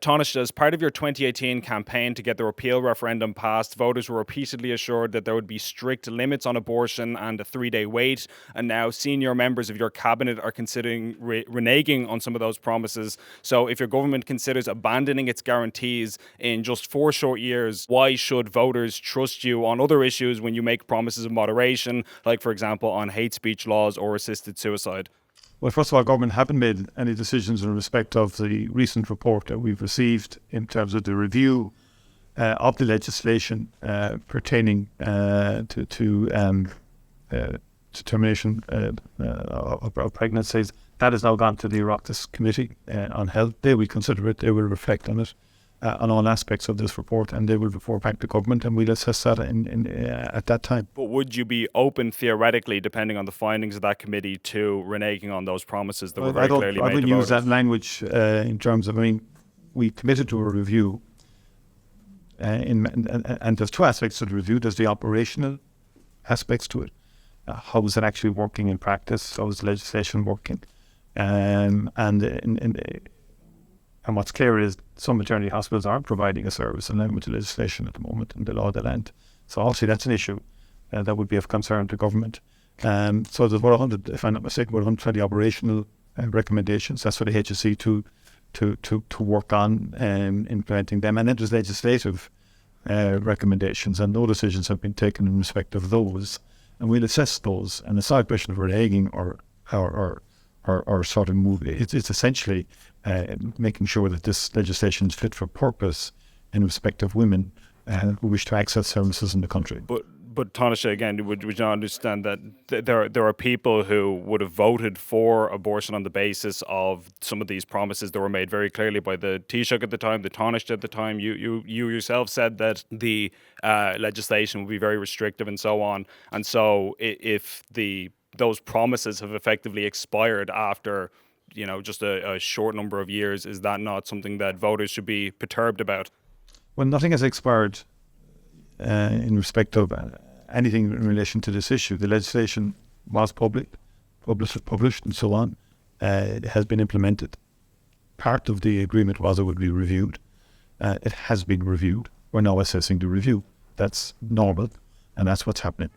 Tánaiste, as part of your 2018 campaign to get the repeal referendum passed, voters were repeatedly assured that there would be strict limits on abortion and a 3-day wait. And now senior members of your cabinet are considering reneging on some of those promises. So if your government considers abandoning its guarantees in just 4 short years, why should voters trust you on other issues when you make promises of moderation, like, for example, on hate speech laws or assisted suicide? Well, first of all, government haven't made any decisions in respect of the recent report that we've received in terms of the review of the legislation pertaining to termination of pregnancies. That has now gone to the Oireachtas Committee on Health. They will consider it, they will reflect on it, on all aspects of this report, and they will report back to government, and we'll assess that at that time. But would you be open, theoretically, depending on the findings of that committee, to reneging on those promises that were very clearly made to voters? I wouldn't use that language in terms of, we committed to a review, and there's 2 aspects to the review. There's the operational aspects to it. How is it actually working in practice? How is the legislation working? And what's clear is some maternity hospitals aren't providing a service in line with the legislation at the moment and the law of the land. So obviously that's an issue that would be of concern to government. So there's about 100, if I'm not mistaken, about 120 operational recommendations. That's for the HSE to work on implementing them. And then there's legislative recommendations, and no decisions have been taken in respect of those. And we'll assess those. And it's not a question of reneging or sort of move. It's essentially making sure that this legislation is fit for purpose in respect of women who wish to access services in the country. But Tánaiste, again, would you not understand that there are people who would have voted for abortion on the basis of some of these promises that were made very clearly by the Taoiseach at the time, the Tánaiste at the time. You yourself said that the legislation would be very restrictive and so on. And so if those promises have effectively expired after, just a short number of years, is that not something that voters should be perturbed about? Well, nothing has expired in respect of anything in relation to this issue. The legislation was published and so on. It has been implemented. Part of the agreement was it would be reviewed. It has been reviewed. We're now assessing the review. That's normal, and that's what's happening.